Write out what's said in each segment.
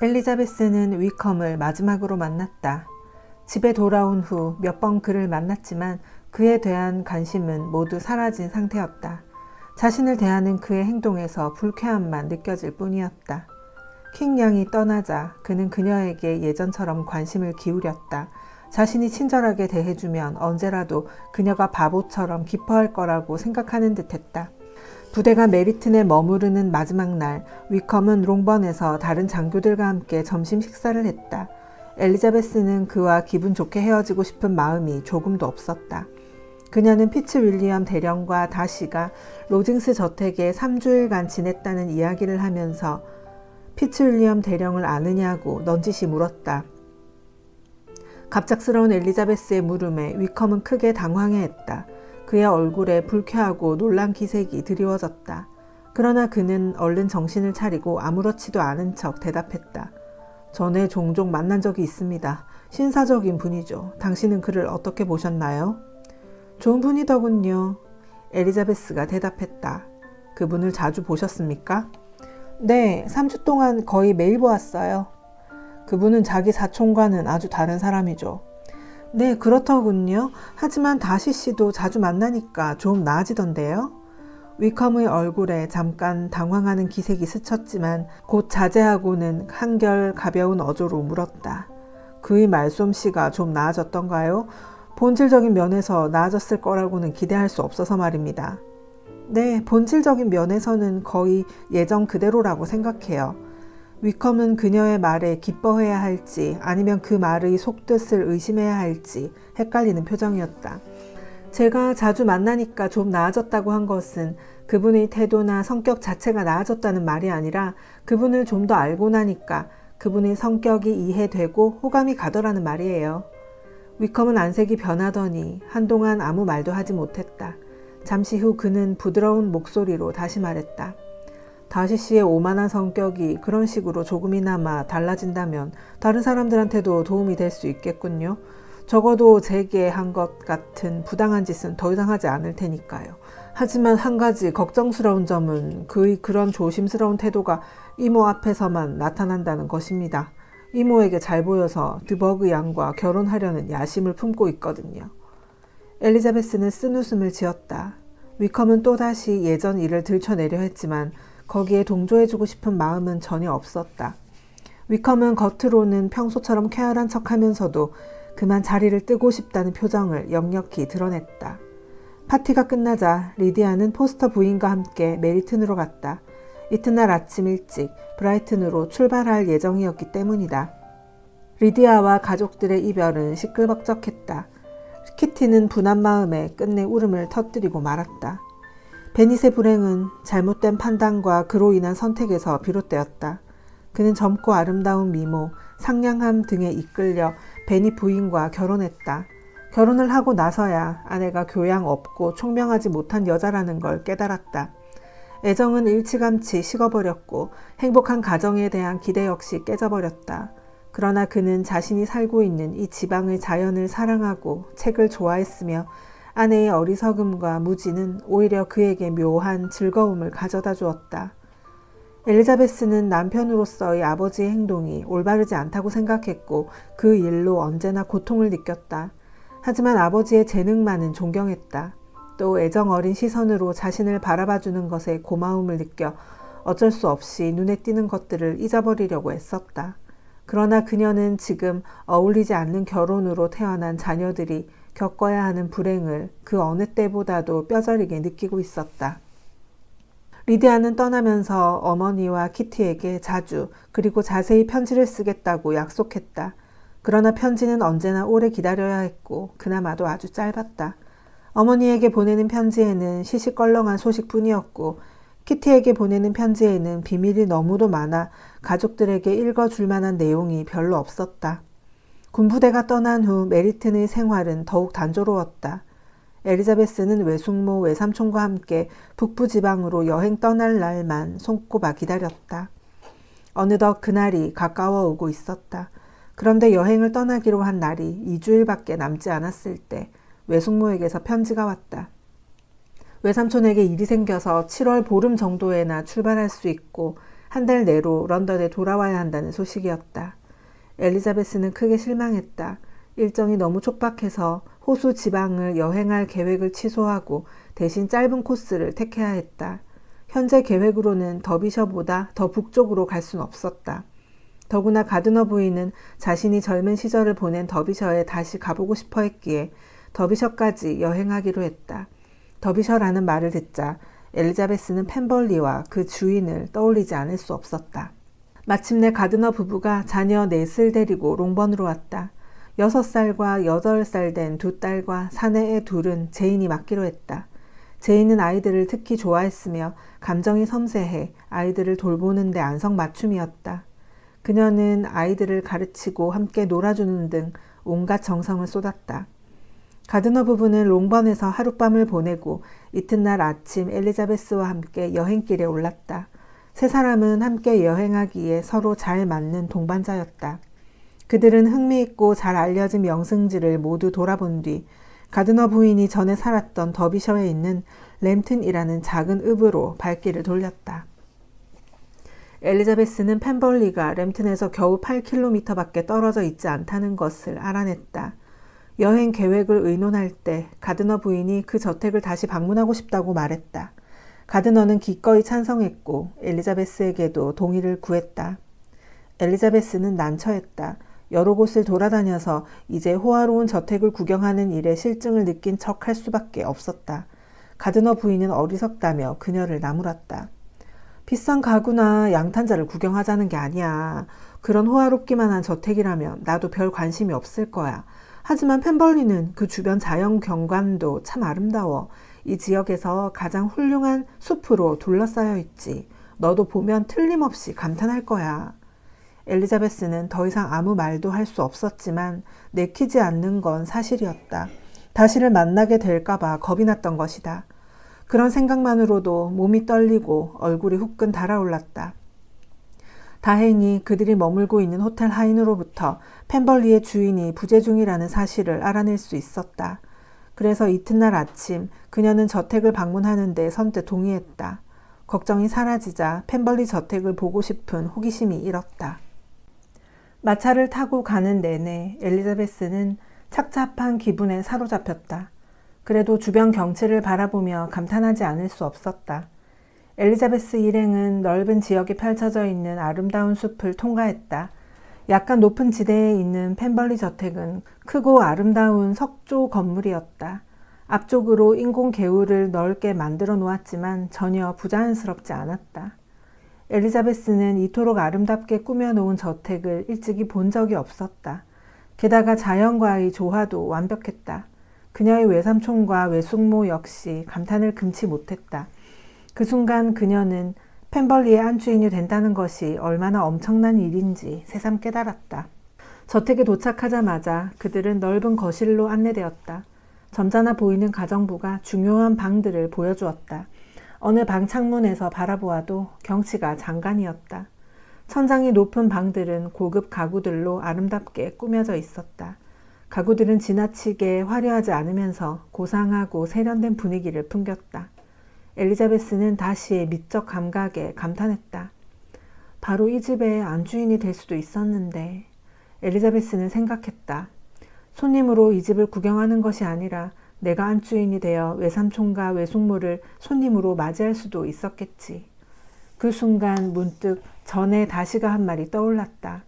엘리자베스는 위컴을 마지막으로 만났다. 집에 돌아온 후 몇 번 그를 만났지만 그에 대한 관심은 모두 사라진 상태였다. 자신을 대하는 그의 행동에서 불쾌함만 느껴질 뿐이었다. 킹 양이 떠나자 그는 그녀에게 예전처럼 관심을 기울였다. 자신이 친절하게 대해주면 언제라도 그녀가 바보처럼 기뻐할 거라고 생각하는 듯했다. 부대가 메리튼에 머무르는 마지막 날, 위컴은 롱번에서 다른 장교들과 함께 점심 식사를 했다. 엘리자베스는 그와 기분 좋게 헤어지고 싶은 마음이 조금도 없었다. 그녀는 피츠 윌리엄 대령과 다시가 로징스 저택에 3주일간 지냈다는 이야기를 하면서 피츠 윌리엄 대령을 아느냐고 넌지시 물었다. 갑작스러운 엘리자베스의 물음에 위컴은 크게 당황해했다. 그의 얼굴에 불쾌하고 놀란 기색이 드리워졌다. 그러나 그는 얼른 정신을 차리고 아무렇지도 않은 척 대답했다. 전에 종종 만난 적이 있습니다. 신사적인 분이죠. 당신은 그를 어떻게 보셨나요? 좋은 분이더군요. 엘리자베스가 대답했다. 그분을 자주 보셨습니까? 네, 3주 동안 거의 매일 보았어요. 그분은 자기 사촌과는 아주 다른 사람이죠. 네, 그렇더군요. 하지만 다시 씨도 자주 만나니까 좀 나아지던데요. 위컴의 얼굴에 잠깐 당황하는 기색이 스쳤지만 곧 자제하고는 한결 가벼운 어조로 물었다. 그의 말솜씨가 좀 나아졌던가요? 본질적인 면에서 나아졌을 거라고는 기대할 수 없어서 말입니다. 네, 본질적인 면에서는 거의 예전 그대로라고 생각해요. 위컴은 그녀의 말에 기뻐해야 할지 아니면 그 말의 속뜻을 의심해야 할지 헷갈리는 표정이었다. 제가 자주 만나니까 좀 나아졌다고 한 것은 그분의 태도나 성격 자체가 나아졌다는 말이 아니라 그분을 좀 더 알고 나니까 그분의 성격이 이해되고 호감이 가더라는 말이에요. 위컴은 안색이 변하더니 한동안 아무 말도 하지 못했다. 잠시 후 그는 부드러운 목소리로 다시 말했다. 다시 씨의 오만한 성격이 그런 식으로 조금이나마 달라진다면 다른 사람들한테도 도움이 될 수 있겠군요. 적어도 제게 한 것 같은 부당한 짓은 더 이상 하지 않을 테니까요. 하지만 한 가지 걱정스러운 점은 그의 그런 조심스러운 태도가 이모 앞에서만 나타난다는 것입니다. 이모에게 잘 보여서 드버그 양과 결혼하려는 야심을 품고 있거든요. 엘리자베스는 쓴웃음을 지었다. 위컴은 또다시 예전 일을 들춰내려 했지만 거기에 동조해주고 싶은 마음은 전혀 없었다. 위컴은 겉으로는 평소처럼 쾌활한 척하면서도 그만 자리를 뜨고 싶다는 표정을 역력히 드러냈다. 파티가 끝나자 리디아는 포스터 부인과 함께 메리튼으로 갔다. 이튿날 아침 일찍 브라이튼으로 출발할 예정이었기 때문이다. 리디아와 가족들의 이별은 시끌벅적했다. 키티는 분한 마음에 끝내 울음을 터뜨리고 말았다. 베닛의 불행은 잘못된 판단과 그로 인한 선택에서 비롯되었다. 그는 젊고 아름다운 미모, 상냥함 등에 이끌려 베닛 부인과 결혼했다. 결혼을 하고 나서야 아내가 교양 없고 총명하지 못한 여자라는 걸 깨달았다. 애정은 일찌감치 식어버렸고 행복한 가정에 대한 기대 역시 깨져버렸다. 그러나 그는 자신이 살고 있는 이 지방의 자연을 사랑하고 책을 좋아했으며 아내의 어리석음과 무지는 오히려 그에게 묘한 즐거움을 가져다 주었다. 엘리자베스는 남편으로서의 아버지의 행동이 올바르지 않다고 생각했고 그 일로 언제나 고통을 느꼈다. 하지만 아버지의 재능만은 존경했다. 또 애정 어린 시선으로 자신을 바라봐주는 것에 고마움을 느껴 어쩔 수 없이 눈에 띄는 것들을 잊어버리려고 애썼다. 그러나 그녀는 지금 어울리지 않는 결혼으로 태어난 자녀들이 겪어야 하는 불행을 그 어느 때보다도 뼈저리게 느끼고 있었다. 리디아는 떠나면서 어머니와 키티에게 자주 그리고 자세히 편지를 쓰겠다고 약속했다. 그러나 편지는 언제나 오래 기다려야 했고 그나마도 아주 짧았다. 어머니에게 보내는 편지에는 시시껄렁한 소식뿐이었고 키티에게 보내는 편지에는 비밀이 너무도 많아 가족들에게 읽어줄 만한 내용이 별로 없었다. 군부대가 떠난 후 메리튼의 생활은 더욱 단조로웠다. 엘리자베스는 외숙모, 외삼촌과 함께 북부 지방으로 여행 떠날 날만 손꼽아 기다렸다. 어느덧 그날이 가까워 오고 있었다. 그런데 여행을 떠나기로 한 날이 2주일밖에 남지 않았을 때 외숙모에게서 편지가 왔다. 외삼촌에게 일이 생겨서 7월 보름 정도에나 출발할 수 있고 한 달 내로 런던에 돌아와야 한다는 소식이었다. 엘리자베스는 크게 실망했다. 일정이 너무 촉박해서 호수 지방을 여행할 계획을 취소하고 대신 짧은 코스를 택해야 했다. 현재 계획으로는 더비셔보다 더 북쪽으로 갈 순 없었다. 더구나 가드너 부인은 자신이 젊은 시절을 보낸 더비셔에 다시 가보고 싶어 했기에 더비셔까지 여행하기로 했다. 더비셔라는 말을 듣자 엘리자베스는 펜벌리와 그 주인을 떠올리지 않을 수 없었다. 마침내 가드너 부부가 자녀 넷을 데리고 롱번으로 왔다. 6살과 8살 된 두 딸과 사내의 둘은 제인이 맡기로 했다. 제인은 아이들을 특히 좋아했으며 감정이 섬세해 아이들을 돌보는 데 안성맞춤이었다. 그녀는 아이들을 가르치고 함께 놀아주는 등 온갖 정성을 쏟았다. 가드너 부부는 롱번에서 하룻밤을 보내고 이튿날 아침 엘리자베스와 함께 여행길에 올랐다. 세 사람은 함께 여행하기에 서로 잘 맞는 동반자였다. 그들은 흥미있고 잘 알려진 명승지를 모두 돌아본 뒤 가드너 부인이 전에 살았던 더비셔에 있는 램튼이라는 작은 읍으로 발길을 돌렸다. 엘리자베스는 펜벌리가 램튼에서 겨우 8km밖에 떨어져 있지 않다는 것을 알아냈다. 여행 계획을 의논할 때 가드너 부인이 그 저택을 다시 방문하고 싶다고 말했다. 가드너는 기꺼이 찬성했고 엘리자베스에게도 동의를 구했다. 엘리자베스는 난처했다. 여러 곳을 돌아다녀서 이제 호화로운 저택을 구경하는 일에 실증을 느낀 척 할 수밖에 없었다. 가드너 부인은 어리석다며 그녀를 나무랐다. 비싼 가구나 양탄자를 구경하자는 게 아니야. 그런 호화롭기만 한 저택이라면 나도 별 관심이 없을 거야. 하지만 펜벌리는 그 주변 자연 경관도 참 아름다워. 이 지역에서 가장 훌륭한 숲으로 둘러싸여 있지. 너도 보면 틀림없이 감탄할 거야. 엘리자베스는 더 이상 아무 말도 할 수 없었지만 내키지 않는 건 사실이었다. 다시를 만나게 될까봐 겁이 났던 것이다. 그런 생각만으로도 몸이 떨리고 얼굴이 후끈 달아올랐다. 다행히 그들이 머물고 있는 호텔 하인으로부터 펜벌리의 주인이 부재 중이라는 사실을 알아낼 수 있었다. 그래서 이튿날 아침 그녀는 저택을 방문하는 데 선뜻 동의했다. 걱정이 사라지자 펜벌리 저택을 보고 싶은 호기심이 일었다. 마차를 타고 가는 내내 엘리자베스는 착잡한 기분에 사로잡혔다. 그래도 주변 경치를 바라보며 감탄하지 않을 수 없었다. 엘리자베스 일행은 넓은 지역에 펼쳐져 있는 아름다운 숲을 통과했다. 약간 높은 지대에 있는 펜벌리 저택은 크고 아름다운 석조 건물이었다. 앞쪽으로 인공 개울을 넓게 만들어 놓았지만 전혀 부자연스럽지 않았다. 엘리자베스는 이토록 아름답게 꾸며놓은 저택을 일찍이 본 적이 없었다. 게다가 자연과의 조화도 완벽했다. 그녀의 외삼촌과 외숙모 역시 감탄을 금치 못했다. 그 순간 그녀는 펜벌리의 안주인이 된다는 것이 얼마나 엄청난 일인지 새삼 깨달았다. 저택에 도착하자마자 그들은 넓은 거실로 안내되었다. 점잖아 보이는 가정부가 중요한 방들을 보여주었다. 어느 방 창문에서 바라보아도 경치가 장관이었다. 천장이 높은 방들은 고급 가구들로 아름답게 꾸며져 있었다. 가구들은 지나치게 화려하지 않으면서 고상하고 세련된 분위기를 풍겼다. 엘리자베스는 다시 미적 감각에 감탄했다. 바로 이 집의 안주인이 될 수도 있었는데. 엘리자베스는 생각했다. 손님으로 이 집을 구경하는 것이 아니라 내가 안주인이 되어 외삼촌과 외숙모를 손님으로 맞이할 수도 있었겠지. 그 순간 문득 전에 다시가 한 말이 떠올랐다.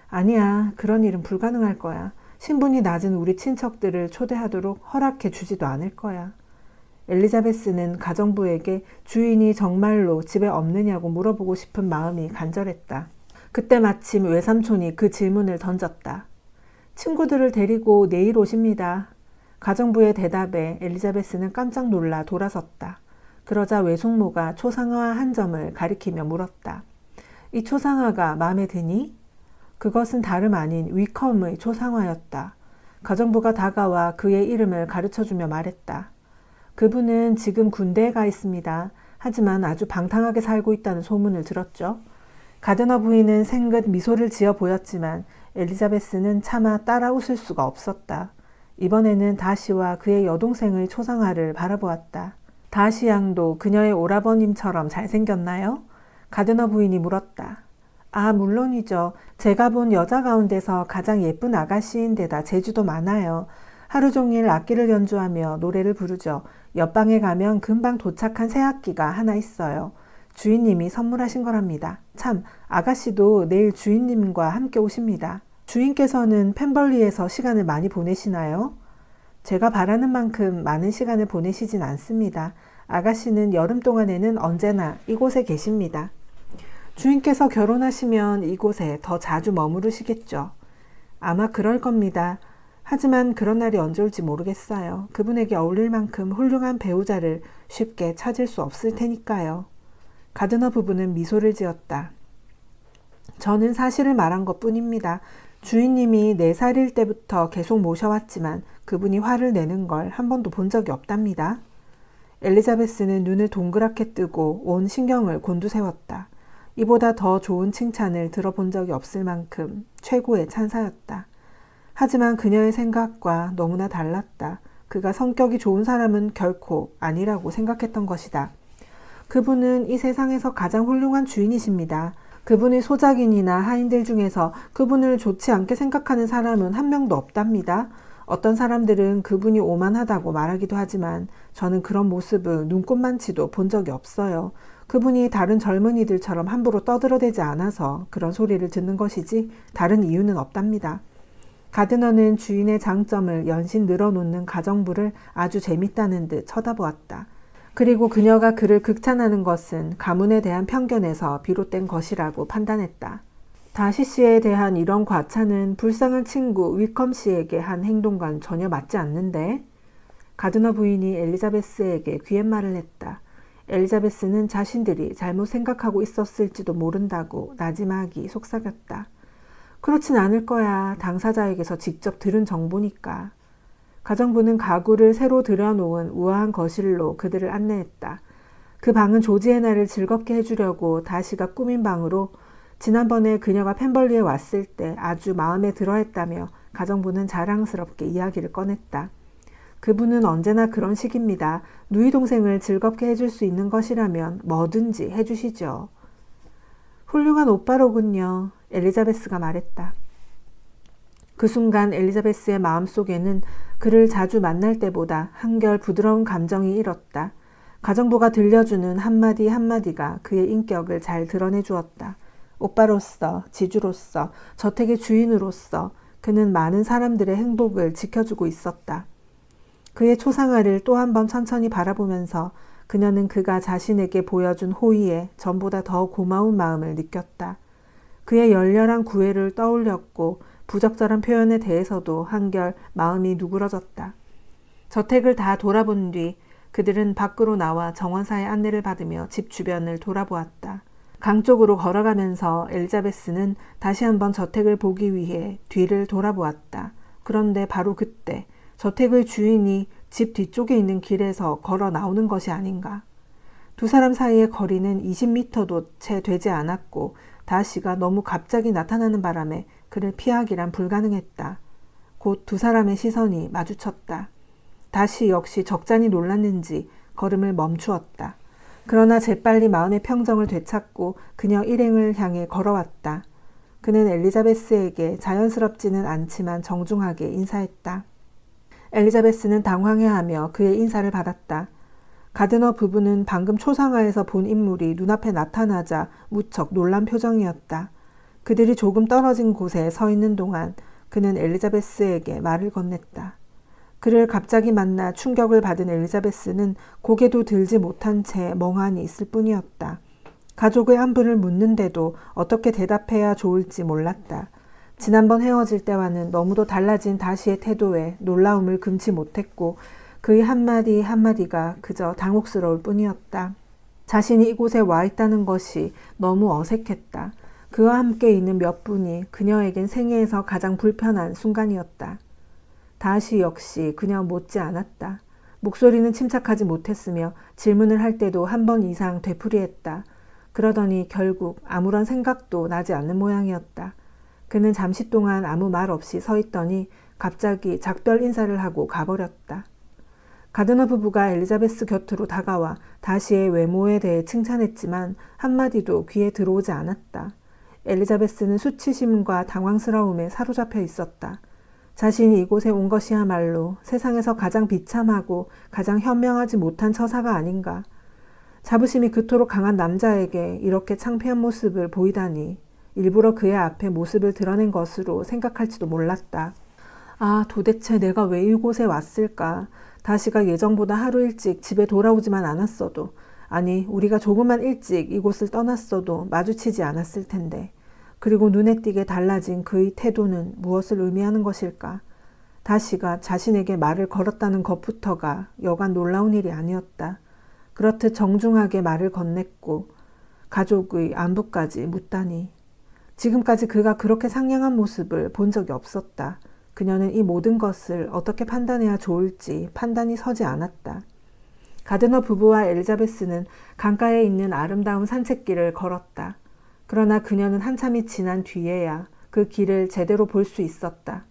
아니야, 그런 일은 불가능할 거야. 신분이 낮은 우리 친척들을 초대하도록 허락해 주지도 않을 거야. 엘리자베스는 가정부에게 주인이 정말로 집에 없느냐고 물어보고 싶은 마음이 간절했다. 그때 마침 외삼촌이 그 질문을 던졌다. 친구들을 데리고 내일 오십니다. 가정부의 대답에 엘리자베스는 깜짝 놀라 돌아섰다. 그러자 외숙모가 초상화 한 점을 가리키며 물었다. 이 초상화가 마음에 드니? 그것은 다름 아닌 위컴의 초상화였다. 가정부가 다가와 그의 이름을 가르쳐주며 말했다. 그분은 지금 군대에 가 있습니다. 하지만 아주 방탕하게 살고 있다는 소문을 들었죠. 가드너 부인은 생긋 미소를 지어 보였지만 엘리자베스는 차마 따라 웃을 수가 없었다. 이번에는 다시와 그의 여동생의 초상화를 바라보았다. 다시 양도 그녀의 오라버님처럼 잘생겼나요? 가드너 부인이 물었다. 아, 물론이죠. 제가 본 여자 가운데서 가장 예쁜 아가씨인데다 재주도 많아요. 하루 종일 악기를 연주하며 노래를 부르죠. 옆방에 가면 금방 도착한 새 악기가 하나 있어요. 주인님이 선물하신 거랍니다. 참, 아가씨도 내일 주인님과 함께 오십니다. 주인께서는 펜벌리에서 시간을 많이 보내시나요? 제가 바라는 만큼 많은 시간을 보내시진 않습니다. 아가씨는 여름 동안에는 언제나 이곳에 계십니다. 주인께서 결혼하시면 이곳에 더 자주 머무르시겠죠. 아마 그럴 겁니다. 하지만 그런 날이 언제 올지 모르겠어요. 그분에게 어울릴 만큼 훌륭한 배우자를 쉽게 찾을 수 없을 테니까요. 가드너 부부는 미소를 지었다. 저는 사실을 말한 것뿐입니다. 주인님이 4살일 때부터 계속 모셔왔지만 그분이 화를 내는 걸 한 번도 본 적이 없답니다. 엘리자베스는 눈을 동그랗게 뜨고 온 신경을 곤두세웠다. 이보다 더 좋은 칭찬을 들어본 적이 없을 만큼 최고의 찬사였다. 하지만 그녀의 생각과 너무나 달랐다. 그가 성격이 좋은 사람은 결코 아니라고 생각했던 것이다. 그분은 이 세상에서 가장 훌륭한 주인이십니다. 그분의 소작인이나 하인들 중에서 그분을 좋지 않게 생각하는 사람은 한 명도 없답니다. 어떤 사람들은 그분이 오만하다고 말하기도 하지만 저는 그런 모습을 눈꼽만치도 본 적이 없어요. 그분이 다른 젊은이들처럼 함부로 떠들어대지 않아서 그런 소리를 듣는 것이지 다른 이유는 없답니다. 가드너는 주인의 장점을 연신 늘어놓는 가정부를 아주 재밌다는 듯 쳐다보았다. 그리고 그녀가 그를 극찬하는 것은 가문에 대한 편견에서 비롯된 것이라고 판단했다. 다시 씨에 대한 이런 과찬은 불쌍한 친구 위컴 씨에게 한 행동과는 전혀 맞지 않는데? 가드너 부인이 엘리자베스에게 귀옛말을 했다. 엘리자베스는 자신들이 잘못 생각하고 있었을지도 모른다고 나지막이 속삭였다. 그렇진 않을 거야. 당사자에게서 직접 들은 정보니까. 가정부는 가구를 새로 들여놓은 우아한 거실로 그들을 안내했다. 그 방은 조지 해나를 즐겁게 해주려고 다시가 꾸민 방으로 지난번에 그녀가 펜벌리에 왔을 때 아주 마음에 들어했다며 가정부는 자랑스럽게 이야기를 꺼냈다. 그분은 언제나 그런 식입니다. 누이 동생을 즐겁게 해줄 수 있는 것이라면 뭐든지 해주시죠. 훌륭한 오빠로군요. 엘리자베스가 말했다. 그 순간 엘리자베스의 마음속에는 그를 자주 만날 때보다 한결 부드러운 감정이 일었다. 가정부가 들려주는 한마디 한마디가 그의 인격을 잘 드러내 주었다. 오빠로서, 지주로서, 저택의 주인으로서 그는 많은 사람들의 행복을 지켜주고 있었다. 그의 초상화를 또 한 번 천천히 바라보면서 그녀는 그가 자신에게 보여준 호의에 전보다 더 고마운 마음을 느꼈다. 그의 열렬한 구애를 떠올렸고 부적절한 표현에 대해서도 한결 마음이 누그러졌다. 저택을 다 돌아본 뒤 그들은 밖으로 나와 정원사의 안내를 받으며 집 주변을 돌아보았다. 강 쪽으로 걸어가면서 엘리자베스는 다시 한번 저택을 보기 위해 뒤를 돌아보았다. 그런데 바로 그때 저택의 주인이 집 뒤쪽에 있는 길에서 걸어 나오는 것이 아닌가. 두 사람 사이의 거리는 20m도 채 되지 않았고 다시가 너무 갑자기 나타나는 바람에 그를 피하기란 불가능했다. 곧 두 사람의 시선이 마주쳤다. 다시 역시 적잖이 놀랐는지 걸음을 멈추었다. 그러나 재빨리 마음의 평정을 되찾고 그녀 일행을 향해 걸어왔다. 그는 엘리자베스에게 자연스럽지는 않지만 정중하게 인사했다. 엘리자베스는 당황해하며 그의 인사를 받았다. 가드너 부부는 방금 초상화에서 본 인물이 눈앞에 나타나자 무척 놀란 표정이었다. 그들이 조금 떨어진 곳에 서 있는 동안 그는 엘리자베스에게 말을 건넸다. 그를 갑자기 만나 충격을 받은 엘리자베스는 고개도 들지 못한 채 멍하니 있을 뿐이었다. 가족의 안부를 묻는데도 어떻게 대답해야 좋을지 몰랐다. 지난번 헤어질 때와는 너무도 달라진 다시의 태도에 놀라움을 금치 못했고 그의 한마디 한마디가 그저 당혹스러울 뿐이었다. 자신이 이곳에 와 있다는 것이 너무 어색했다. 그와 함께 있는 몇 분이 그녀에겐 생애에서 가장 불편한 순간이었다. 다시 역시 그녀 못지 않았다. 목소리는 침착하지 못했으며 질문을 할 때도 한 번 이상 되풀이했다. 그러더니 결국 아무런 생각도 나지 않는 모양이었다. 그는 잠시 동안 아무 말 없이 서 있더니 갑자기 작별 인사를 하고 가버렸다. 가드너 부부가 엘리자베스 곁으로 다가와 다시의 외모에 대해 칭찬했지만 한마디도 귀에 들어오지 않았다. 엘리자베스는 수치심과 당황스러움에 사로잡혀 있었다. 자신이 이곳에 온 것이야말로 세상에서 가장 비참하고 가장 현명하지 못한 처사가 아닌가. 자부심이 그토록 강한 남자에게 이렇게 창피한 모습을 보이다니 일부러 그의 앞에 모습을 드러낸 것으로 생각할지도 몰랐다. 아, 도대체 내가 왜 이곳에 왔을까? 다시가 예정보다 하루 일찍 집에 돌아오지만 않았어도, 아니 우리가 조금만 일찍 이곳을 떠났어도 마주치지 않았을 텐데. 그리고 눈에 띄게 달라진 그의 태도는 무엇을 의미하는 것일까? 다시가 자신에게 말을 걸었다는 것부터가 여간 놀라운 일이 아니었다. 그렇듯 정중하게 말을 건넸고 가족의 안부까지 묻다니. 지금까지 그가 그렇게 상냥한 모습을 본 적이 없었다. 그녀는 이 모든 것을 어떻게 판단해야 좋을지 판단이 서지 않았다. 가드너 부부와 엘리자베스는 강가에 있는 아름다운 산책길을 걸었다. 그러나 그녀는 한참이 지난 뒤에야 그 길을 제대로 볼 수 있었다.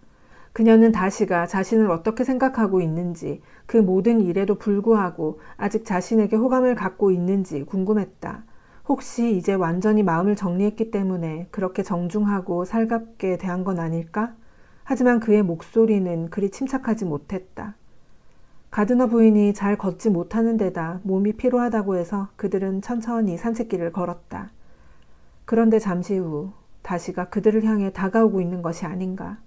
그녀는 다시가 자신을 어떻게 생각하고 있는지, 그 모든 일에도 불구하고 아직 자신에게 호감을 갖고 있는지 궁금했다. 혹시 이제 완전히 마음을 정리했기 때문에 그렇게 정중하고 살갑게 대한 건 아닐까? 하지만 그의 목소리는 그리 침착하지 못했다. 가드너 부인이 잘 걷지 못하는 데다 몸이 피로하다고 해서 그들은 천천히 산책길을 걸었다. 그런데 잠시 후 다시가 그들을 향해 다가오고 있는 것이 아닌가.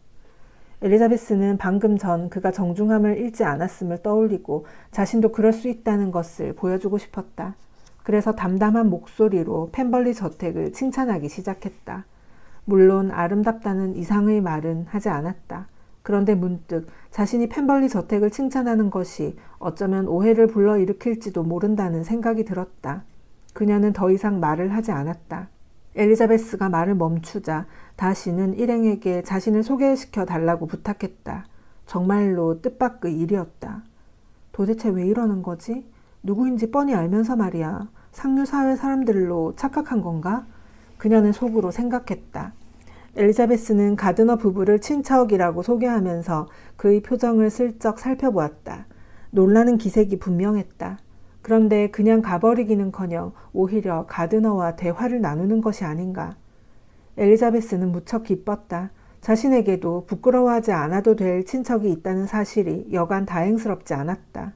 엘리자베스는 방금 전 그가 정중함을 잃지 않았음을 떠올리고 자신도 그럴 수 있다는 것을 보여주고 싶었다. 그래서 담담한 목소리로 펜벌리 저택을 칭찬하기 시작했다. 물론 아름답다는 이상의 말은 하지 않았다. 그런데 문득 자신이 펜벌리 저택을 칭찬하는 것이 어쩌면 오해를 불러일으킬지도 모른다는 생각이 들었다. 그녀는 더 이상 말을 하지 않았다. 엘리자베스가 말을 멈추자 다시는 일행에게 자신을 소개시켜 달라고 부탁했다. 정말로 뜻밖의 일이었다. 도대체 왜 이러는 거지? 누구인지 뻔히 알면서 말이야. 상류 사회 사람들로 착각한 건가? 그녀는 속으로 생각했다. 엘리자베스는 가드너 부부를 친척이라고 소개하면서 그의 표정을 슬쩍 살펴보았다. 놀라는 기색이 분명했다. 그런데 그냥 가버리기는커녕 오히려 가드너와 대화를 나누는 것이 아닌가. 엘리자베스는 무척 기뻤다. 자신에게도 부끄러워하지 않아도 될 친척이 있다는 사실이 여간 다행스럽지 않았다.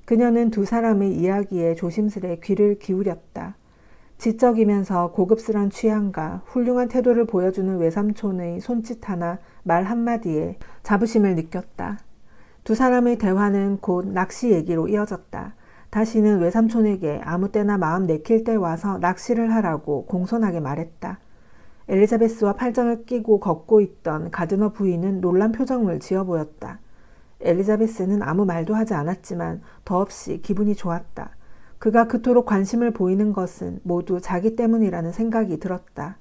그녀는 두 사람의 이야기에 조심스레 귀를 기울였다. 지적이면서 고급스런 취향과 훌륭한 태도를 보여주는 외삼촌의 손짓 하나, 말 한마디에 자부심을 느꼈다. 두 사람의 대화는 곧 낚시 얘기로 이어졌다. 다시는 외삼촌에게 아무 때나 마음 내킬 때 와서 낚시를 하라고 공손하게 말했다. 엘리자베스와 팔짱을 끼고 걷고 있던 가드너 부인은 놀란 표정을 지어 보였다. 엘리자베스는 아무 말도 하지 않았지만 더없이 기분이 좋았다. 그가 그토록 관심을 보이는 것은 모두 자기 때문이라는 생각이 들었다.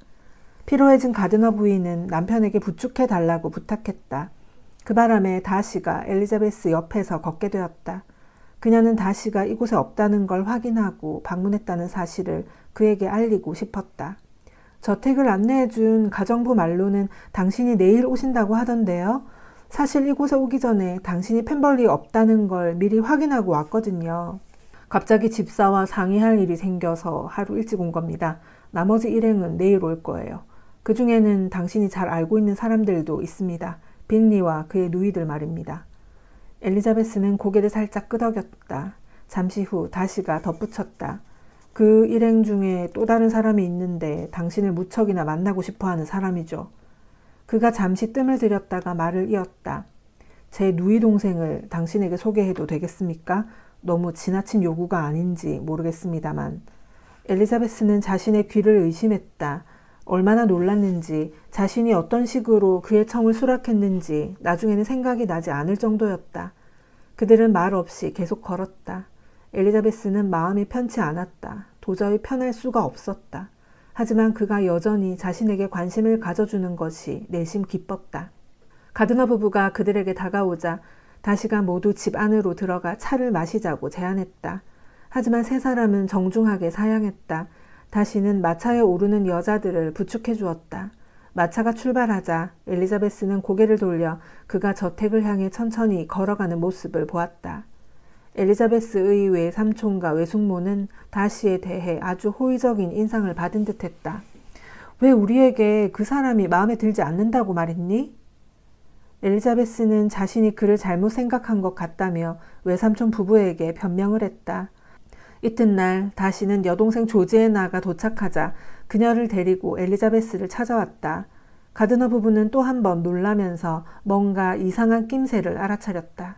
피로해진 가드너 부인은 남편에게 부축해 달라고 부탁했다. 그 바람에 다시가 엘리자베스 옆에서 걷게 되었다. 그녀는 다시가 이곳에 없다는 걸 확인하고 방문했다는 사실을 그에게 알리고 싶었다. 저택을 안내해준 가정부 말로는 당신이 내일 오신다고 하던데요. 사실 이곳에 오기 전에 당신이 펜벌리에 없다는 걸 미리 확인하고 왔거든요. 갑자기 집사와 상의할 일이 생겨서 하루 일찍 온 겁니다. 나머지 일행은 내일 올 거예요. 그 중에는 당신이 잘 알고 있는 사람들도 있습니다. 빅리와 그의 누이들 말입니다. 엘리자베스는 고개를 살짝 끄덕였다. 잠시 후 다시가 덧붙였다. 그 일행 중에 또 다른 사람이 있는데 당신을 무척이나 만나고 싶어하는 사람이죠. 그가 잠시 뜸을 들였다가 말을 이었다. 제 누이 동생을 당신에게 소개해도 되겠습니까? 너무 지나친 요구가 아닌지 모르겠습니다만. 엘리자베스는 자신의 귀를 의심했다. 얼마나 놀랐는지, 자신이 어떤 식으로 그의 청을 수락했는지 나중에는 생각이 나지 않을 정도였다. 그들은 말 없이 계속 걸었다. 엘리자베스는 마음이 편치 않았다. 도저히 편할 수가 없었다. 하지만 그가 여전히 자신에게 관심을 가져주는 것이 내심 기뻤다. 가드너 부부가 그들에게 다가오자 다시가 모두 집 안으로 들어가 차를 마시자고 제안했다. 하지만 세 사람은 정중하게 사양했다. 다시는 마차에 오르는 여자들을 부축해 주었다. 마차가 출발하자 엘리자베스는 고개를 돌려 그가 저택을 향해 천천히 걸어가는 모습을 보았다. 엘리자베스의 외삼촌과 외숙모는 다시에 대해 아주 호의적인 인상을 받은 듯했다. 왜 우리에게 그 사람이 마음에 들지 않는다고 말했니? 엘리자베스는 자신이 그를 잘못 생각한 것 같다며 외삼촌 부부에게 변명을 했다. 이튿날 다시는 여동생 조지애나가 도착하자 그녀를 데리고 엘리자베스를 찾아왔다. 가드너 부부는 또 한 번 놀라면서 뭔가 이상한 낌새를 알아차렸다.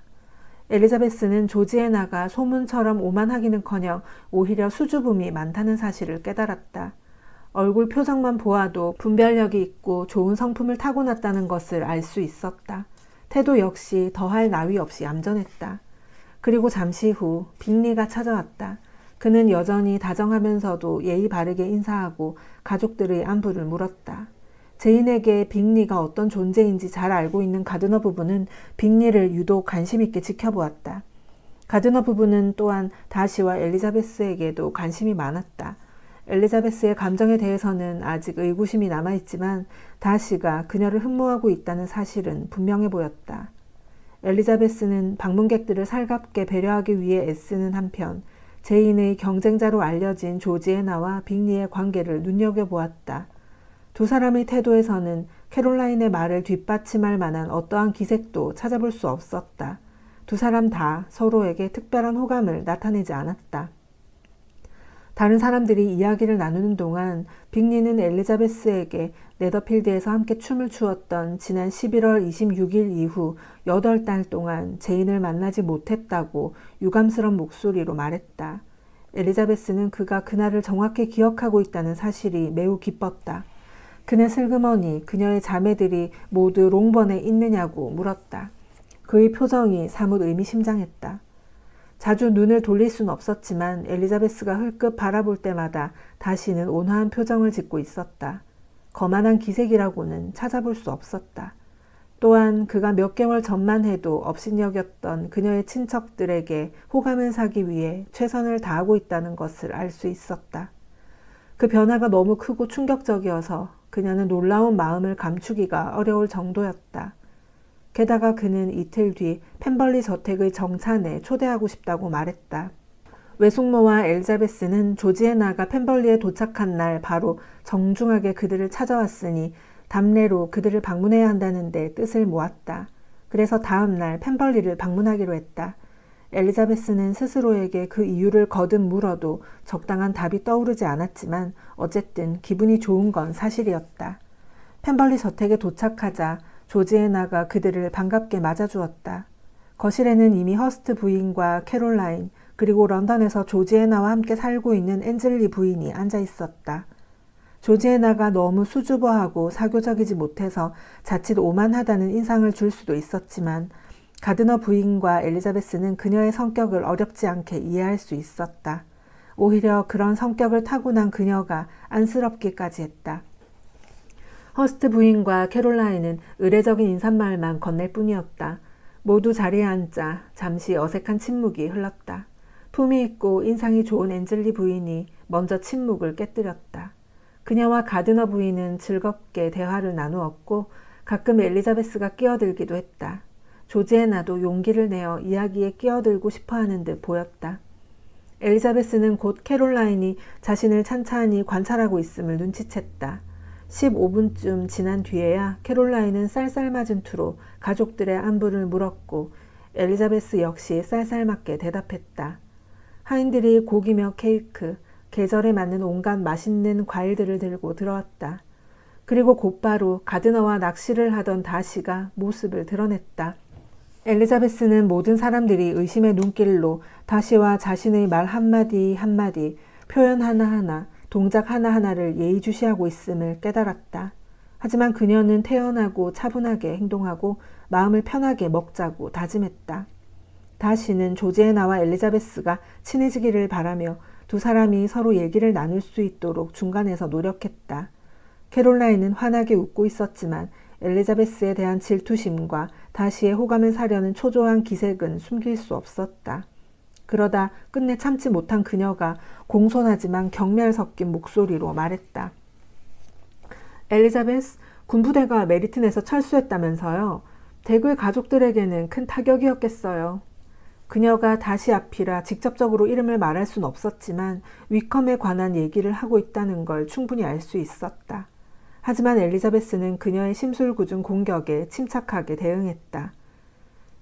엘리자베스는 조지애나가 소문처럼 오만하기는커녕 오히려 수줍음이 많다는 사실을 깨달았다. 얼굴 표정만 보아도 분별력이 있고 좋은 성품을 타고났다는 것을 알 수 있었다. 태도 역시 더할 나위 없이 얌전했다. 그리고 잠시 후 빅리가 찾아왔다. 그는 여전히 다정하면서도 예의 바르게 인사하고 가족들의 안부를 물었다. 제인에게 빅리가 어떤 존재인지 잘 알고 있는 가드너 부부는 빅리를 유독 관심 있게 지켜보았다. 가드너 부부는 또한 다시와 엘리자베스에게도 관심이 많았다. 엘리자베스의 감정에 대해서는 아직 의구심이 남아있지만 다시가 그녀를 흠모하고 있다는 사실은 분명해 보였다. 엘리자베스는 방문객들을 살갑게 배려하기 위해 애쓰는 한편 제인의 경쟁자로 알려진 조지애나와 빅리의 관계를 눈여겨보았다. 두 사람의 태도에서는 캐롤라인의 말을 뒷받침할 만한 어떠한 기색도 찾아볼 수 없었다. 두 사람 다 서로에게 특별한 호감을 나타내지 않았다. 다른 사람들이 이야기를 나누는 동안 빅리는 엘리자베스에게 네더필드에서 함께 춤을 추었던 지난 11월 26일 이후 8달 동안 제인을 만나지 못했다고 유감스런 목소리로 말했다. 엘리자베스는 그가 그날을 정확히 기억하고 있다는 사실이 매우 기뻤다. 그는 슬그머니 그녀의 자매들이 모두 롱번에 있느냐고 물었다. 그의 표정이 사뭇 의미심장했다. 자주 눈을 돌릴 수는 없었지만 엘리자베스가 흘끗 바라볼 때마다 다시는 온화한 표정을 짓고 있었다. 거만한 기색이라고는 찾아볼 수 없었다. 또한 그가 몇 개월 전만 해도 업신여겼던 그녀의 친척들에게 호감을 사기 위해 최선을 다하고 있다는 것을 알 수 있었다. 그 변화가 너무 크고 충격적이어서 그녀는 놀라운 마음을 감추기가 어려울 정도였다. 게다가 그는 이틀 뒤 펜벌리 저택의 정찬에 초대하고 싶다고 말했다. 외숙모와 엘리자베스는 조지애나가 펜벌리에 도착한 날 바로 정중하게 그들을 찾아왔으니 담례로 그들을 방문해야 한다는데 뜻을 모았다. 그래서 다음 날 펜벌리를 방문하기로 했다. 엘리자베스는 스스로에게 그 이유를 거듭 물어도 적당한 답이 떠오르지 않았지만 어쨌든 기분이 좋은 건 사실이었다. 펜벌리 저택에 도착하자 조지애나가 그들을 반갑게 맞아주었다. 거실에는 이미 허스트 부인과 캐롤라인 그리고 런던에서 조지애나와 함께 살고 있는 앤즐리 부인이 앉아 있었다. 조지애나가 너무 수줍어하고 사교적이지 못해서 자칫 오만하다는 인상을 줄 수도 있었지만 가드너 부인과 엘리자베스는 그녀의 성격을 어렵지 않게 이해할 수 있었다. 오히려 그런 성격을 타고난 그녀가 안쓰럽기까지 했다. 허스트 부인과 캐롤라인은 의례적인 인사말만 건넬 뿐이었다. 모두 자리에 앉자 잠시 어색한 침묵이 흘렀다. 품위 있고 인상이 좋은 앤즐리 부인이 먼저 침묵을 깨뜨렸다. 그녀와 가드너 부인은 즐겁게 대화를 나누었고 가끔 엘리자베스가 끼어들기도 했다. 조지애나도 용기를 내어 이야기에 끼어들고 싶어하는 듯 보였다. 엘리자베스는 곧 캐롤라인이 자신을 찬찬히 관찰하고 있음을 눈치챘다. 15분쯤 지난 뒤에야 캐롤라인은 쌀쌀맞은 투로 가족들의 안부를 물었고 엘리자베스 역시 쌀쌀맞게 대답했다. 하인들이 고기며 케이크, 계절에 맞는 온갖 맛있는 과일들을 들고 들어왔다. 그리고 곧바로 가드너와 낚시를 하던 다시가 모습을 드러냈다. 엘리자베스는 모든 사람들이 의심의 눈길로 다시와 자신의 말 한마디 한마디, 표현 하나하나, 동작 하나하나를 예의주시하고 있음을 깨달았다. 하지만 그녀는 태연하고 차분하게 행동하고 마음을 편하게 먹자고 다짐했다. 다시는 조지애나와 엘리자베스가 친해지기를 바라며 두 사람이 서로 얘기를 나눌 수 있도록 중간에서 노력했다. 캐롤라인은 환하게 웃고 있었지만 엘리자베스에 대한 질투심과 다시의 호감을 사려는 초조한 기색은 숨길 수 없었다. 그러다 끝내 참지 못한 그녀가 공손하지만 경멸 섞인 목소리로 말했다. 엘리자베스, 군부대가 메리튼에서 철수했다면서요. 대구의 가족들에게는 큰 타격이었겠어요. 그녀가 다시 앞이라 직접적으로 이름을 말할 순 없었지만 위컴에 관한 얘기를 하고 있다는 걸 충분히 알 수 있었다. 하지만 엘리자베스는 그녀의 심술궂은 공격에 침착하게 대응했다.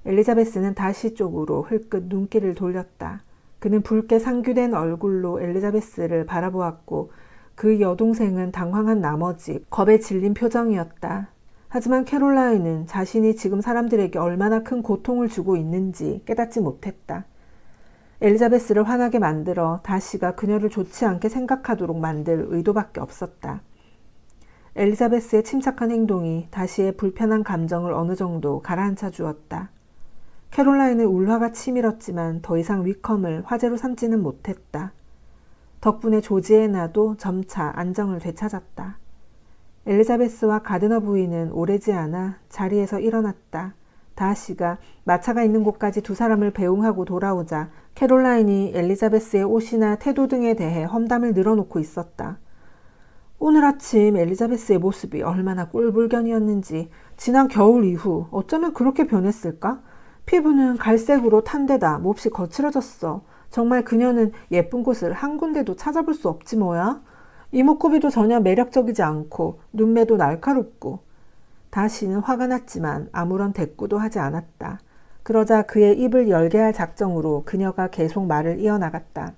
엘리자베스는 다시 쪽으로 흘끗 눈길을 돌렸다. 그는 붉게 상규된 얼굴로 엘리자베스를 바라보았고 그 여동생은 당황한 나머지 겁에 질린 표정이었다. 하지만 캐롤라인은 자신이 지금 사람들에게 얼마나 큰 고통을 주고 있는지 깨닫지 못했다. 엘리자베스를 화나게 만들어 다시가 그녀를 좋지 않게 생각하도록 만들 의도밖에 없었다. 엘리자베스의 침착한 행동이 다시의 불편한 감정을 어느 정도 가라앉혀 주었다. 캐롤라인은 울화가 치밀었지만 더 이상 위컴을 화제로 삼지는 못했다. 덕분에 조지애나도 점차 안정을 되찾았다. 엘리자베스와 가드너 부인은 오래지 않아 자리에서 일어났다. 다시가 마차가 있는 곳까지 두 사람을 배웅하고 돌아오자 캐롤라인이 엘리자베스의 옷이나 태도 등에 대해 험담을 늘어놓고 있었다. 오늘 아침 엘리자베스의 모습이 얼마나 꼴불견이었는지, 지난 겨울 이후 어쩌면 그렇게 변했을까? 피부는 갈색으로 탄 데다 몹시 거칠어졌어. 정말 그녀는 예쁜 곳을 한 군데도 찾아볼 수 없지 뭐야? 이목구비도 전혀 매력적이지 않고 눈매도 날카롭고. 다시는 화가 났지만 아무런 대꾸도 하지 않았다. 그러자 그의 입을 열게 할 작정으로 그녀가 계속 말을 이어나갔다.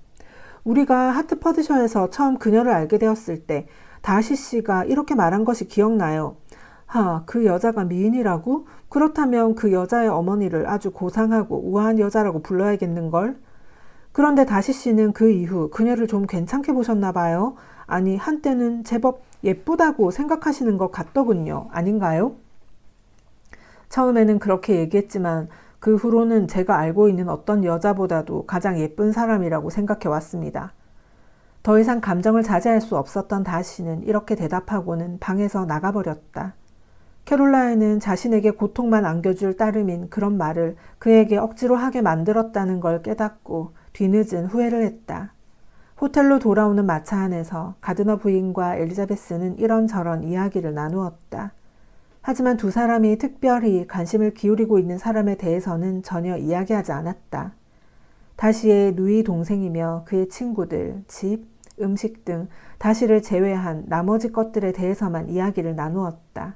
우리가 하트퍼드셔에서 처음 그녀를 알게 되었을 때 다시 씨가 이렇게 말한 것이 기억나요. 그 여자가 미인이라고? 그렇다면 그 여자의 어머니를 아주 고상하고 우아한 여자라고 불러야겠는걸? 그런데 다시 씨는 그 이후 그녀를 좀 괜찮게 보셨나 봐요. 아니, 한때는 제법 예쁘다고 생각하시는 것 같더군요. 아닌가요? 처음에는 그렇게 얘기했지만 그 후로는 제가 알고 있는 어떤 여자보다도 가장 예쁜 사람이라고 생각해 왔습니다. 더 이상 감정을 자제할 수 없었던 다시는 이렇게 대답하고는 방에서 나가버렸다. 캐롤라인은 자신에게 고통만 안겨줄 따름인 그런 말을 그에게 억지로 하게 만들었다는 걸 깨닫고 뒤늦은 후회를 했다. 호텔로 돌아오는 마차 안에서 가드너 부인과 엘리자베스는 이런저런 이야기를 나누었다. 하지만 두 사람이 특별히 관심을 기울이고 있는 사람에 대해서는 전혀 이야기하지 않았다. 다시의 누이 동생이며 그의 친구들, 집, 음식 등 다시를 제외한 나머지 것들에 대해서만 이야기를 나누었다.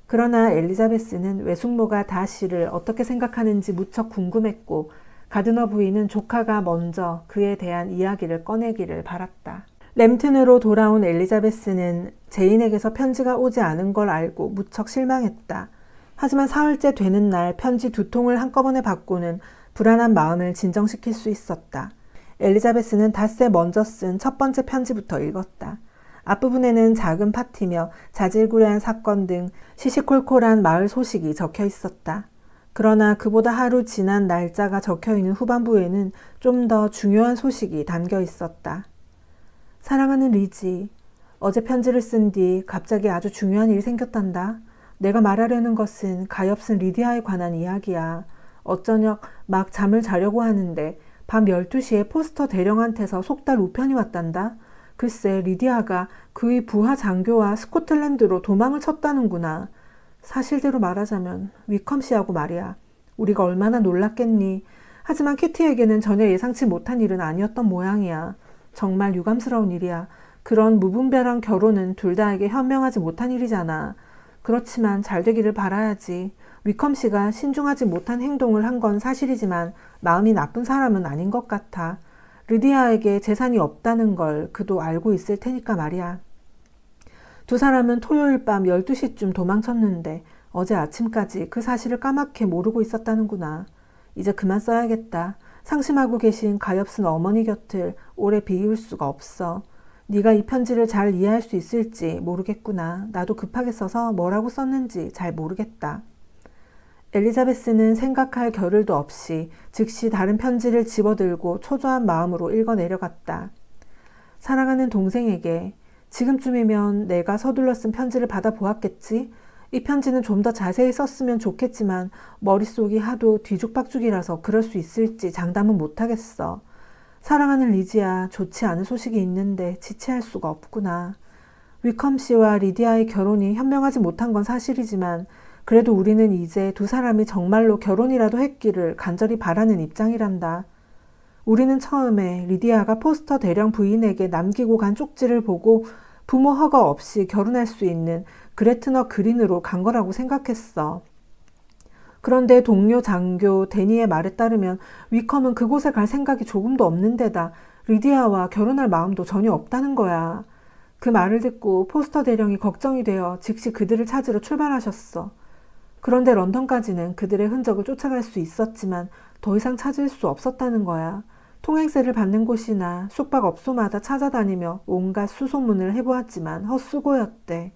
그러나 엘리자베스는 외숙모가 다시를 어떻게 생각하는지 무척 궁금했고 가드너 부인은 조카가 먼저 그에 대한 이야기를 꺼내기를 바랐다. 램튼으로 돌아온 엘리자베스는 제인에게서 편지가 오지 않은 걸 알고 무척 실망했다. 하지만 사흘째 되는 날 편지 2통을 한꺼번에 받고는 불안한 마음을 진정시킬 수 있었다. 엘리자베스는 닷새 먼저 쓴 첫 번째 편지부터 읽었다. 앞부분에는 작은 파티며 자질구레한 사건 등 시시콜콜한 마을 소식이 적혀 있었다. 그러나 그보다 하루 지난 날짜가 적혀있는 후반부에는 좀 더 중요한 소식이 담겨 있었다. 사랑하는 리지, 어제 편지를 쓴 뒤 갑자기 아주 중요한 일이 생겼단다. 내가 말하려는 것은 가엾은 리디아에 관한 이야기야. 어쩌녁 막 잠을 자려고 하는데 밤 12시에 포스터 대령한테서 속달 우편이 왔단다. 글쎄 리디아가 그의 부하 장교와 스코틀랜드로 도망을 쳤다는구나. 사실대로 말하자면 위컴 씨하고 말이야. 우리가 얼마나 놀랐겠니. 하지만 키티에게는 전혀 예상치 못한 일은 아니었던 모양이야. 정말 유감스러운 일이야. 그런 무분별한 결혼은 둘 다에게 현명하지 못한 일이잖아. 그렇지만 잘 되기를 바라야지. 위컴 씨가 신중하지 못한 행동을 한 건 사실이지만 마음이 나쁜 사람은 아닌 것 같아. 리디아에게 재산이 없다는 걸 그도 알고 있을 테니까 말이야. 두 사람은 토요일 밤 12시쯤 도망쳤는데 어제 아침까지 그 사실을 까맣게 모르고 있었다는구나. 이제 그만 써야겠다. 상심하고 계신 가엾은 어머니 곁을 오래 비울 수가 없어. 네가 이 편지를 잘 이해할 수 있을지 모르겠구나. 나도 급하게 써서 뭐라고 썼는지 잘 모르겠다. 엘리자베스는 생각할 겨를도 없이 즉시 다른 편지를 집어들고 초조한 마음으로 읽어내려갔다. 사랑하는 동생에게 지금쯤이면 내가 서둘러 쓴 편지를 받아보았겠지? 이 편지는 좀 더 자세히 썼으면 좋겠지만 머릿속이 하도 뒤죽박죽이라서 그럴 수 있을지 장담은 못하겠어. 사랑하는 리지야, 좋지 않은 소식이 있는데 지체할 수가 없구나. 위컴 씨와 리디아의 결혼이 현명하지 못한 건 사실이지만 그래도 우리는 이제 두 사람이 정말로 결혼이라도 했기를 간절히 바라는 입장이란다. 우리는 처음에 리디아가 포스터 대령 부인에게 남기고 간 쪽지를 보고 부모 허가 없이 결혼할 수 있는 그레트너 그린으로 간 거라고 생각했어. 그런데 동료 장교 데니의 말에 따르면 위컴은 그곳에 갈 생각이 조금도 없는 데다 리디아와 결혼할 마음도 전혀 없다는 거야. 그 말을 듣고 포스터 대령이 걱정이 되어 즉시 그들을 찾으러 출발하셨어. 그런데 런던까지는 그들의 흔적을 쫓아갈 수 있었지만 더 이상 찾을 수 없었다는 거야. 통행세를 받는 곳이나 숙박업소마다 찾아다니며 온갖 수소문을 해보았지만 헛수고였대.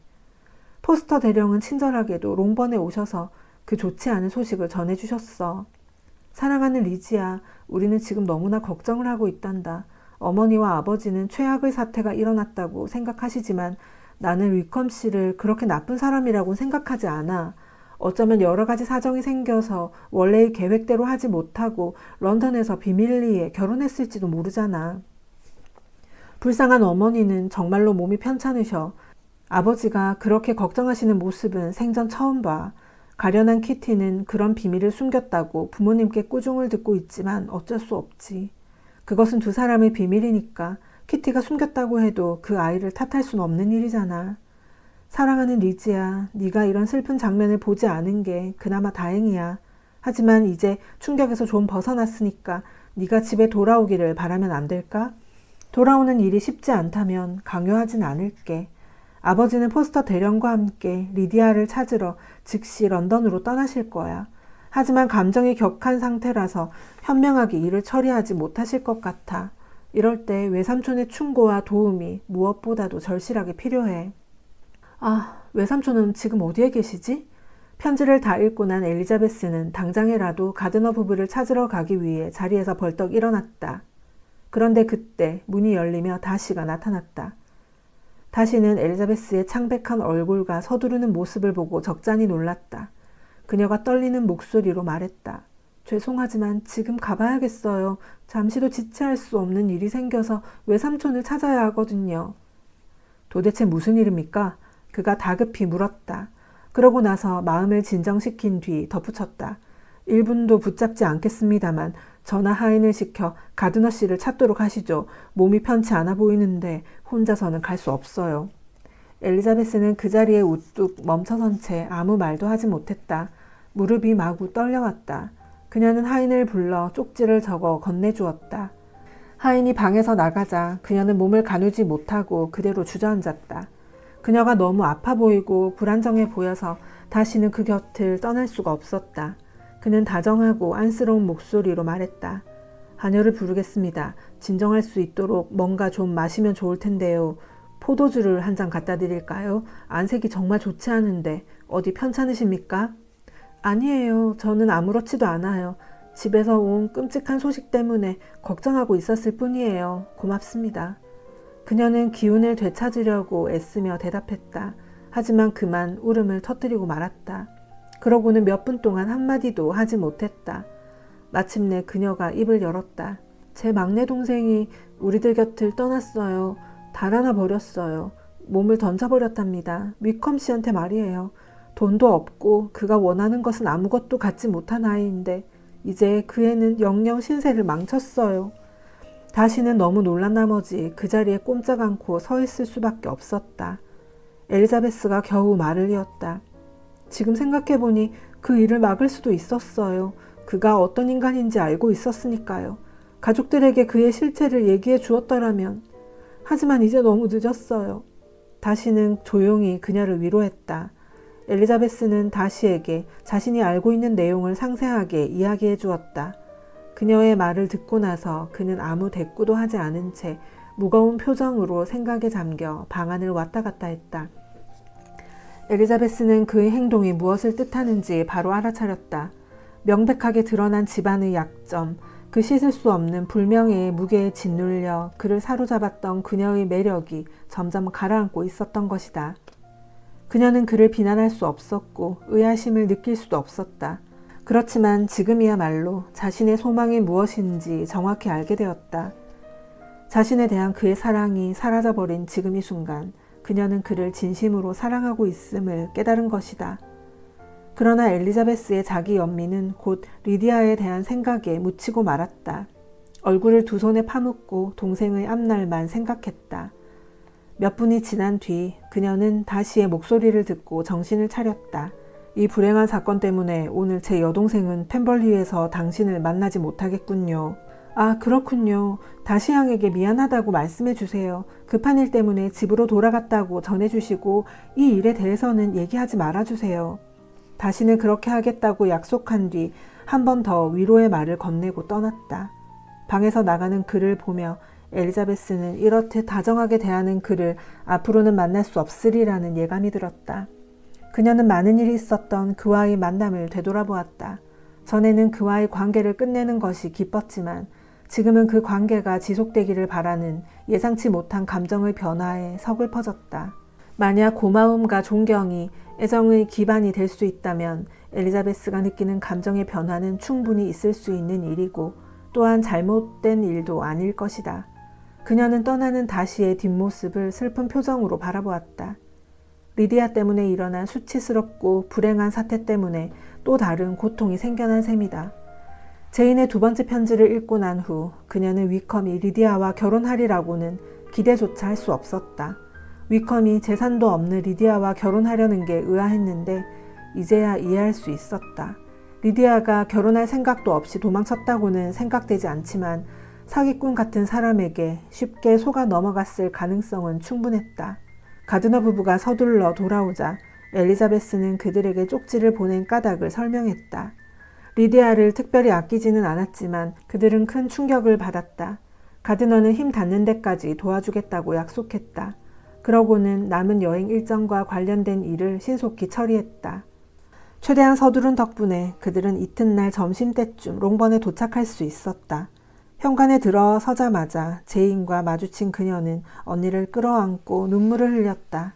포스터 대령은 친절하게도 롱번에 오셔서 그 좋지 않은 소식을 전해주셨어. 사랑하는 리지야, 우리는 지금 너무나 걱정을 하고 있단다. 어머니와 아버지는 최악의 사태가 일어났다고 생각하시지만 나는 위컴 씨를 그렇게 나쁜 사람이라고 생각하지 않아. 어쩌면 여러 가지 사정이 생겨서 원래의 계획대로 하지 못하고 런던에서 비밀리에 결혼했을지도 모르잖아. 불쌍한 어머니는 정말로 몸이 편찮으셔. 아버지가 그렇게 걱정하시는 모습은 생전 처음 봐. 가련한 키티는 그런 비밀을 숨겼다고 부모님께 꾸중을 듣고 있지만 어쩔 수 없지. 그것은 두 사람의 비밀이니까 키티가 숨겼다고 해도 그 아이를 탓할 순 없는 일이잖아. 사랑하는 리지야, 네가 이런 슬픈 장면을 보지 않은 게 그나마 다행이야. 하지만 이제 충격에서 좀 벗어났으니까 네가 집에 돌아오기를 바라면 안 될까? 돌아오는 일이 쉽지 않다면 강요하진 않을게. 아버지는 포스터 대령과 함께 리디아를 찾으러 즉시 런던으로 떠나실 거야. 하지만 감정이 격한 상태라서 현명하게 일을 처리하지 못하실 것 같아. 이럴 때 외삼촌의 충고와 도움이 무엇보다도 절실하게 필요해. 아, 외삼촌은 지금 어디에 계시지? 편지를 다 읽고 난 엘리자베스는 당장이라도 가드너 부부를 찾으러 가기 위해 자리에서 벌떡 일어났다. 그런데 그때 문이 열리며 다시가 나타났다. 다시는 엘리자베스의 창백한 얼굴과 서두르는 모습을 보고 적잖이 놀랐다. 그녀가 떨리는 목소리로 말했다. 죄송하지만 지금 가봐야겠어요. 잠시도 지체할 수 없는 일이 생겨서 외삼촌을 찾아야 하거든요. 도대체 무슨 일입니까? 그가 다급히 물었다. 그러고 나서 마음을 진정시킨 뒤 덧붙였다. 1분도 붙잡지 않겠습니다만 전하 하인을 시켜 가드너 씨를 찾도록 하시죠. 몸이 편치 않아 보이는데 혼자서는 갈 수 없어요. 엘리자베스는 그 자리에 우뚝 멈춰선 채 아무 말도 하지 못했다. 무릎이 마구 떨려왔다. 그녀는 하인을 불러 쪽지를 적어 건네주었다. 하인이 방에서 나가자 그녀는 몸을 가누지 못하고 그대로 주저앉았다. 그녀가 너무 아파 보이고 불안정해 보여서 다시는 그 곁을 떠날 수가 없었다. 그는 다정하고 안쓰러운 목소리로 말했다. 하녀를 부르겠습니다. 진정할 수 있도록 뭔가 좀 마시면 좋을 텐데요. 포도주를 한 잔 갖다 드릴까요? 안색이 정말 좋지 않은데 어디 편찮으십니까? 아니에요. 저는 아무렇지도 않아요. 집에서 온 끔찍한 소식 때문에 걱정하고 있었을 뿐이에요. 고맙습니다. 그녀는 기운을 되찾으려고 애쓰며 대답했다. 하지만 그만 울음을 터뜨리고 말았다. 그러고는 몇 분 동안 한마디도 하지 못했다. 마침내 그녀가 입을 열었다. 제 막내 동생이 우리들 곁을 떠났어요. 달아나 버렸어요. 몸을 던져버렸답니다. 위컴 씨한테 말이에요. 돈도 없고 그가 원하는 것은 아무것도 갖지 못한 아이인데 이제 그 애는 영영 신세를 망쳤어요. 다시는 너무 놀란 나머지 그 자리에 꼼짝 않고 서 있을 수밖에 없었다. 엘리자베스가 겨우 말을 이었다. 지금 생각해보니 그 일을 막을 수도 있었어요. 그가 어떤 인간인지 알고 있었으니까요. 가족들에게 그의 실체를 얘기해 주었더라면. 하지만 이제 너무 늦었어요. 다시는 조용히 그녀를 위로했다. 엘리자베스는 다시에게 자신이 알고 있는 내용을 상세하게 이야기해 주었다. 그녀의 말을 듣고 나서 그는 아무 대꾸도 하지 않은 채 무거운 표정으로 생각에 잠겨 방 안을 왔다 갔다 했다. 엘리자베스는 그의 행동이 무엇을 뜻하는지 바로 알아차렸다. 명백하게 드러난 집안의 약점, 그 씻을 수 없는 불명예의 무게에 짓눌려 그를 사로잡았던 그녀의 매력이 점점 가라앉고 있었던 것이다. 그녀는 그를 비난할 수 없었고 의아심을 느낄 수도 없었다. 그렇지만 지금이야말로 자신의 소망이 무엇인지 정확히 알게 되었다. 자신에 대한 그의 사랑이 사라져버린 지금 이 순간 그녀는 그를 진심으로 사랑하고 있음을 깨달은 것이다. 그러나 엘리자베스의 자기 연민은 곧 리디아에 대한 생각에 묻히고 말았다. 얼굴을 두 손에 파묻고 동생의 앞날만 생각했다. 몇 분이 지난 뒤 그녀는 다시의 목소리를 듣고 정신을 차렸다. 이 불행한 사건 때문에 오늘 제 여동생은 펜벌리에서 당신을 만나지 못하겠군요. 아, 그렇군요. 다시양에게 미안하다고 말씀해 주세요. 급한 일 때문에 집으로 돌아갔다고 전해주시고 이 일에 대해서는 얘기하지 말아주세요. 다시는 그렇게 하겠다고 약속한 뒤 한 번 더 위로의 말을 건네고 떠났다. 방에서 나가는 그를 보며 엘리자베스는 이렇듯 다정하게 대하는 그를 앞으로는 만날 수 없으리라는 예감이 들었다. 그녀는 많은 일이 있었던 그와의 만남을 되돌아보았다. 전에는 그와의 관계를 끝내는 것이 기뻤지만 지금은 그 관계가 지속되기를 바라는 예상치 못한 감정의 변화에 서글퍼졌다. 만약 고마움과 존경이 애정의 기반이 될 수 있다면 엘리자베스가 느끼는 감정의 변화는 충분히 있을 수 있는 일이고 또한 잘못된 일도 아닐 것이다. 그녀는 떠나는 다시의 뒷모습을 슬픈 표정으로 바라보았다. 리디아 때문에 일어난 수치스럽고 불행한 사태 때문에 또 다른 고통이 생겨난 셈이다. 제인의 두 번째 편지를 읽고 난 후 그녀는 위컴이 리디아와 결혼하리라고는 기대조차 할 수 없었다. 위컴이 재산도 없는 리디아와 결혼하려는 게 의아했는데 이제야 이해할 수 있었다. 리디아가 결혼할 생각도 없이 도망쳤다고는 생각되지 않지만 사기꾼 같은 사람에게 쉽게 속아 넘어갔을 가능성은 충분했다. 가드너 부부가 서둘러 돌아오자 엘리자베스는 그들에게 쪽지를 보낸 까닭을 설명했다. 리디아를 특별히 아끼지는 않았지만 그들은 큰 충격을 받았다. 가드너는 힘 닿는 데까지 도와주겠다고 약속했다. 그러고는 남은 여행 일정과 관련된 일을 신속히 처리했다. 최대한 서두른 덕분에 그들은 이튿날 점심때쯤 롱번에 도착할 수 있었다. 현관에 들어서자마자 제인과 마주친 그녀는 언니를 끌어안고 눈물을 흘렸다.